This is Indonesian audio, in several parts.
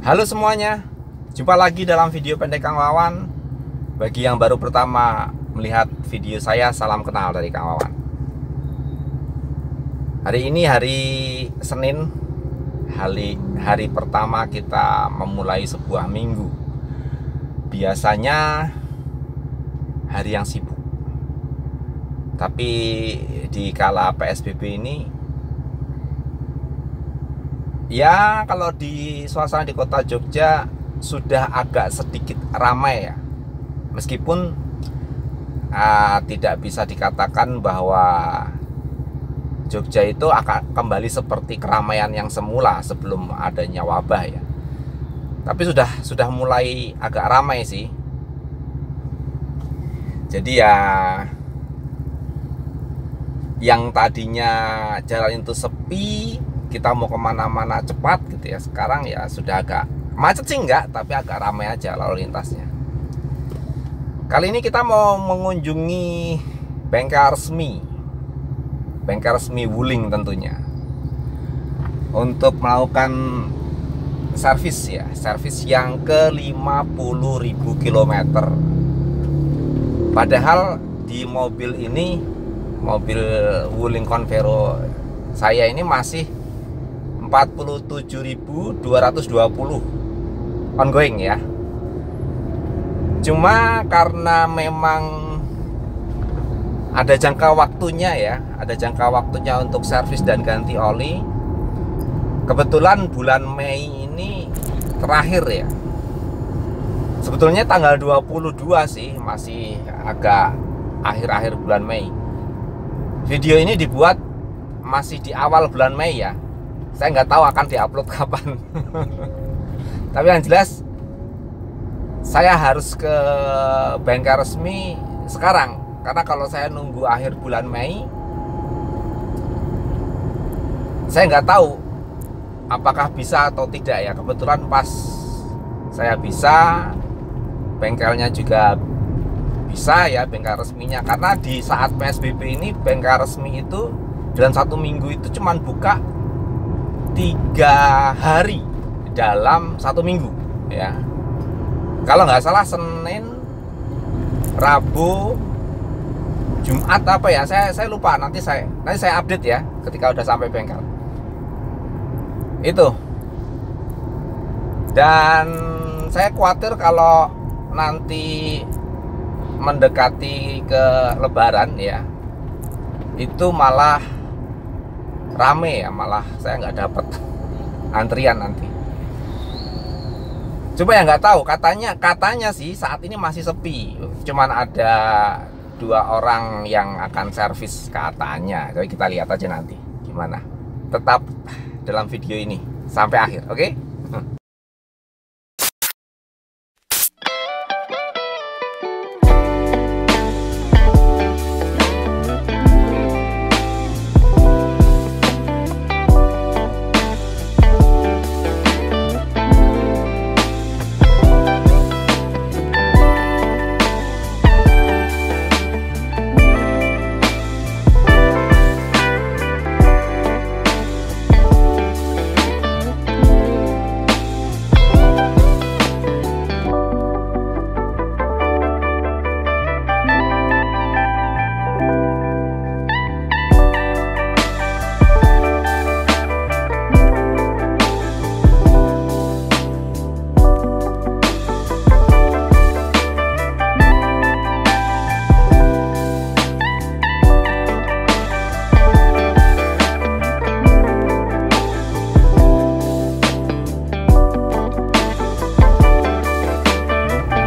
Halo semuanya, jumpa lagi dalam video pendek Kang Wawan. Bagi yang baru pertama melihat video saya, salam kenal dari Kang Wawan. Hari ini hari Senin, hari pertama kita memulai sebuah minggu. Biasanya hari yang sibuk, tapi di kala PSBB ini, ya, kalau di suasana di kota Jogja sudah agak sedikit ramai ya. Meskipun tidak bisa dikatakan bahwa Jogja itu akan kembali seperti keramaian yang semula sebelum adanya wabah ya. Tapi sudah mulai agak ramai sih. Jadi ya, yang tadinya jalan itu sepi, kita mau kemana-mana cepat gitu ya, sekarang ya sudah agak macet sih enggak, tapi agak ramai aja lalu lintasnya. Kali ini kita mau mengunjungi bengkel resmi Wuling tentunya, untuk melakukan servis ya, servis yang ke 50.000 km. Padahal di mobil ini, mobil Wuling Convero saya ini masih 47.220 ongoing ya. Cuma karena memang ada jangka waktunya ya, ada jangka waktunya untuk servis dan ganti oli. Kebetulan bulan Mei ini terakhir ya. Sebetulnya tanggal 22 sih, masih agak akhir-akhir bulan Mei. Video ini dibuat masih di awal bulan Mei ya. Saya nggak tahu akan diupload kapan. Tapi yang jelas saya harus ke bengkel resmi sekarang, karena kalau saya nunggu akhir bulan Mei, saya nggak tahu apakah bisa atau tidak ya. Kebetulan pas saya bisa, bengkelnya juga bisa ya, bengkel resminya. Karena di saat PSBB ini bengkel resmi itu dalam satu minggu itu cuman buka 3 hari dalam satu minggu ya. Kalau nggak salah Senin, Rabu, Jumat apa ya, saya lupa. Nanti saya update ya ketika udah sampai bengkel itu. Dan saya khawatir kalau nanti mendekati ke Lebaran ya, itu malah rame ya, malah saya nggak dapat antrian nanti. Coba ya, nggak tahu, katanya sih saat ini masih sepi, cuman ada 2 orang yang akan servis katanya. Jadi kita lihat aja nanti gimana. Tetap dalam video ini sampai akhir, oke?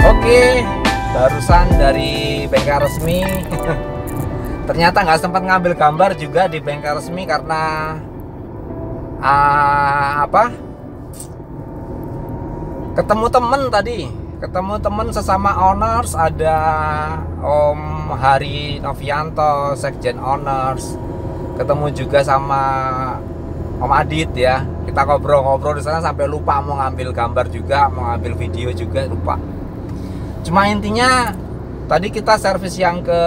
Oke, barusan dari bengkel resmi. Ternyata nggak sempat ngambil gambar juga di bengkel resmi karena ketemu temen sesama owners. Ada Om Hari Novianto, Sekjen Owners, ketemu juga sama Om Adit ya. Kita ngobrol-ngobrol di sana sampai lupa mau ngambil gambar juga, mau ngambil video juga, lupa. Cuma intinya tadi kita servis yang ke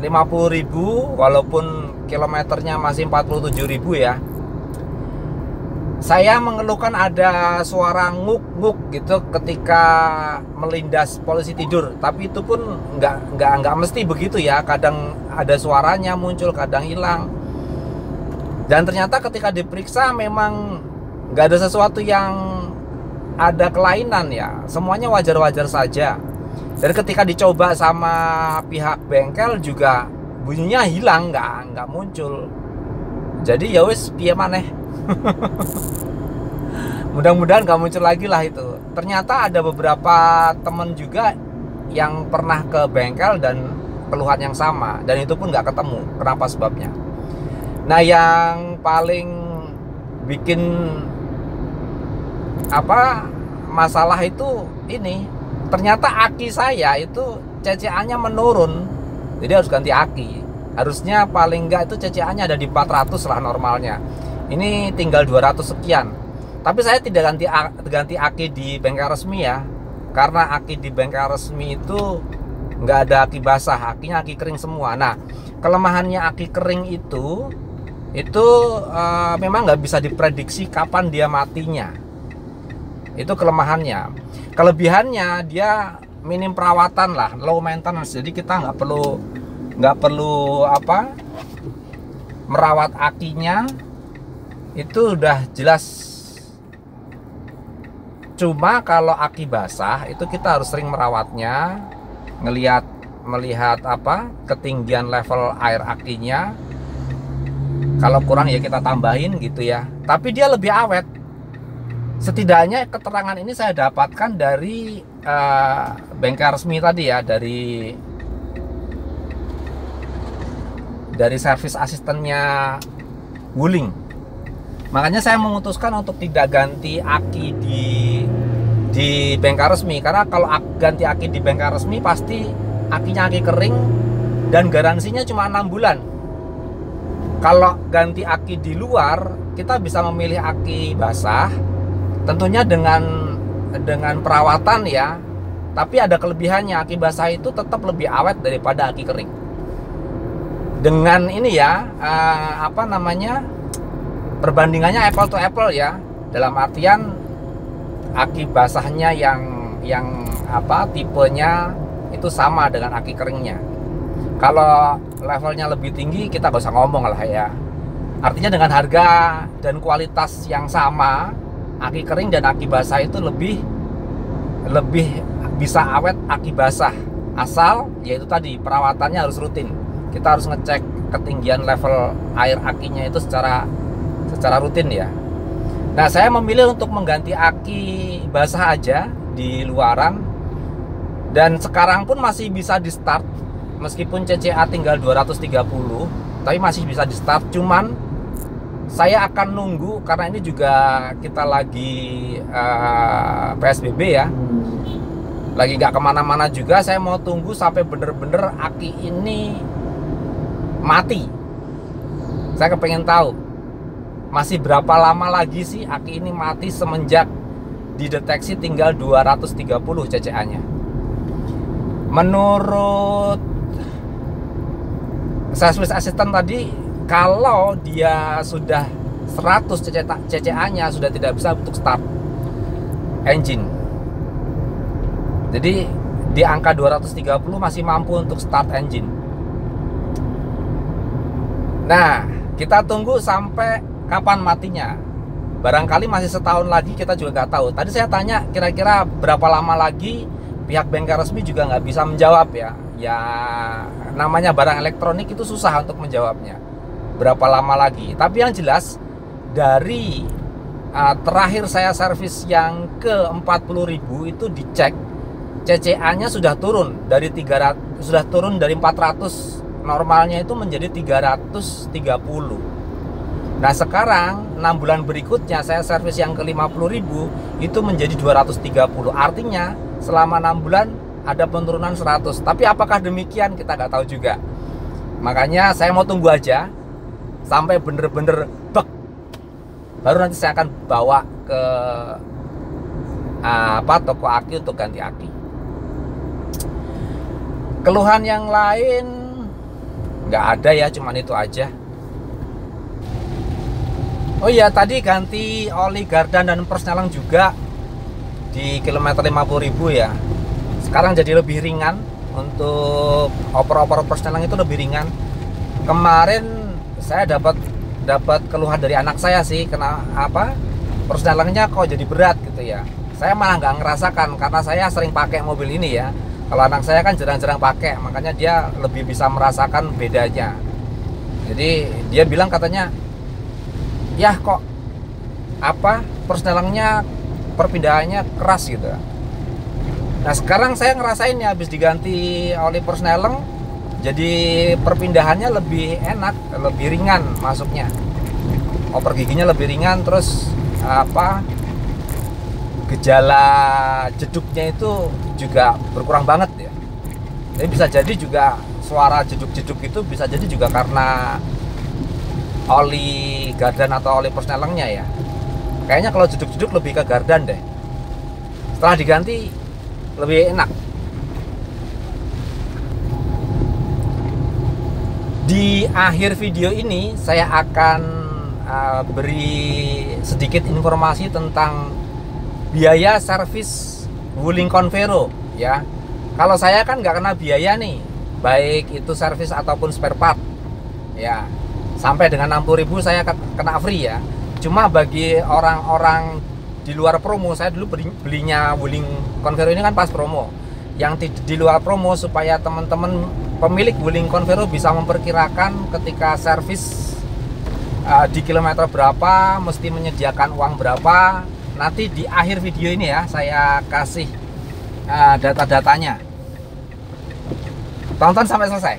50.000, walaupun kilometernya masih 47.000 ya. Saya mengeluhkan ada suara nguk-nguk gitu ketika melindas polisi tidur, tapi itu pun nggak mesti begitu ya. Kadang ada suaranya muncul, kadang hilang. Dan ternyata ketika diperiksa memang nggak ada sesuatu yang ada kelainan ya, semuanya wajar-wajar saja. Dan ketika dicoba sama pihak bengkel juga bunyinya hilang, nggak muncul. Jadi ya wis piye maneh. Mudah-mudahan gak muncul lagi lah itu. Ternyata ada beberapa temen juga yang pernah ke bengkel dan keluhan yang sama, dan itu pun gak ketemu kenapa sebabnya. Nah, yang paling bikin masalah itu ini, ternyata aki saya itu CCA-nya menurun. Jadi harus ganti aki. Harusnya paling enggak itu CCA-nya ada di 400 lah normalnya. Ini tinggal 200 sekian. Tapi saya tidak ganti aki di bengkel resmi ya, karena aki di bengkel resmi itu nggak ada aki basah, akinya aki kering semua. Nah, kelemahannya aki kering itu memang nggak bisa diprediksi kapan dia matinya. Itu kelemahannya. Kelebihannya dia minim perawatan lah, low maintenance. Jadi kita nggak perlu merawat akinya. Itu udah jelas. Cuma kalau aki basah itu kita harus sering merawatnya, melihat ketinggian level air akinya. Kalau kurang ya kita tambahin gitu ya. Tapi dia lebih awet. Setidaknya keterangan ini saya dapatkan dari bengkel resmi tadi ya, dari servis asistennya Wuling. Makanya saya memutuskan untuk tidak ganti aki di bengkel resmi, karena kalau ganti aki di bengkel resmi pasti akinya aki kering dan garansinya cuma 6 bulan. Kalau ganti aki di luar, kita bisa memilih aki basah, tentunya dengan perawatan ya. Tapi ada kelebihannya, aki basah itu tetap lebih awet daripada aki kering. Dengan ini ya, perbandingannya apple to apple ya, dalam artian aki basahnya yang tipenya itu sama dengan aki keringnya. Kalau levelnya lebih tinggi kita gak usah ngomong lah ya. Artinya dengan harga dan kualitas yang sama, aki kering dan aki basah itu lebih bisa awet aki basah, asal yaitu tadi perawatannya harus rutin. Kita harus ngecek ketinggian level air akinya itu secara rutin ya. Nah, saya memilih untuk mengganti aki basah aja di luaran, dan sekarang pun masih bisa di start meskipun CCA tinggal 230, tapi masih bisa di start. Cuman saya akan nunggu, karena ini juga kita lagi PSBB ya, lagi nggak kemana-mana juga. Saya mau tunggu sampai bener-bener aki ini mati. Saya kepengen tahu masih berapa lama lagi sih aki ini mati semenjak dideteksi tinggal 230 CCA-nya. Menurut service assistant tadi, kalau dia sudah 100 CCA-nya sudah tidak bisa untuk start engine. Jadi di angka 230 masih mampu untuk start engine. Nah, kita tunggu sampai kapan matinya. Barangkali masih setahun lagi, kita juga nggak tahu. Tadi saya tanya kira-kira berapa lama lagi, pihak bengkel resmi juga nggak bisa menjawab ya. Ya namanya barang elektronik itu susah untuk menjawabnya berapa lama lagi. Tapi yang jelas dari terakhir saya servis yang ke 40.000 itu dicek, CCA-nya sudah turun dari 400 normalnya itu menjadi 330. Nah, sekarang 6 bulan berikutnya saya servis yang ke 50.000 itu menjadi 230. Artinya selama 6 bulan ada penurunan 100. Tapi apakah demikian kita nggak tahu juga. Makanya saya mau tunggu aja sampai bener-bener bek, baru nanti saya akan bawa ke toko aki untuk ganti aki. Keluhan yang lain nggak ada ya, cuman itu aja. Oh iya, tadi ganti oli gardan dan persneling juga di kilometer 50.000 ya. Sekarang jadi lebih ringan untuk oper-oper persneling itu lebih ringan. Kemarin saya dapat keluhan dari anak saya sih, kena apa? Persnelingnya kok jadi berat gitu ya. Saya malah nggak ngerasakan karena saya sering pakai mobil ini ya. Kalau anak saya kan jarang-jarang pakai, makanya dia lebih bisa merasakan bedanya. Jadi dia bilang katanya, ya kok apa persnelingnya perpindahannya keras gitu. Nah sekarang saya ngerasain ya, habis diganti oli persneling, jadi perpindahannya lebih enak, lebih ringan masuknya. Oper giginya lebih ringan, terus apa gejala jeduknya itu juga berkurang banget ya. Jadi bisa jadi juga suara jeduk-jeduk itu bisa jadi juga karena oli gardan atau oli persnelingnya ya. Kayaknya kalau jeduk-jeduk lebih ke gardan deh. Setelah diganti lebih enak. Di akhir video ini saya akan beri sedikit informasi tentang biaya servis Wuling Convero ya. Kalau saya kan nggak kena biaya nih, baik itu servis ataupun spare part ya. Sampai dengan 60.000 saya kena free ya. Cuma bagi orang-orang di luar promo, saya dulu belinya Wuling Convero ini kan pas promo. Yang di luar promo, supaya teman-teman pemilik Wuling Convero bisa memperkirakan ketika servis di kilometer berapa, mesti menyediakan uang berapa. Nanti di akhir video ini ya saya kasih data-datanya. Tonton sampai selesai.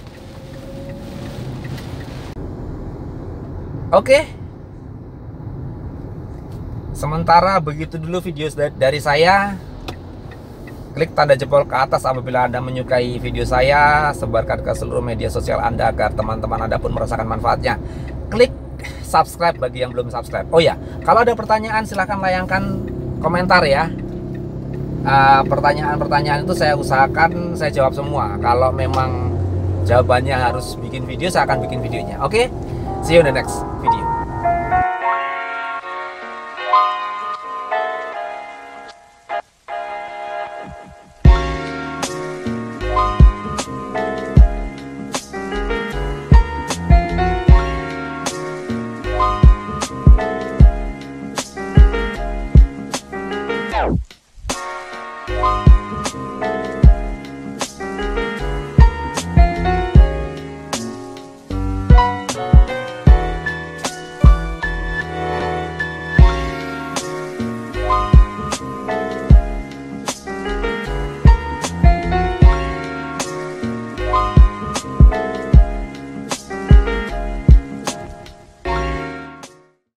Oke. Sementara begitu dulu video dari saya. Klik tanda jempol ke atas apabila Anda menyukai video saya. Sebarkan ke seluruh media sosial Anda agar teman-teman Anda pun merasakan manfaatnya. Klik subscribe bagi yang belum subscribe. Oh ya, kalau ada pertanyaan silahkan layangkan komentar ya. Pertanyaan-pertanyaan itu saya usahakan saya jawab semua. Kalau memang jawabannya harus bikin video, saya akan bikin videonya. Oke, see you in the next video.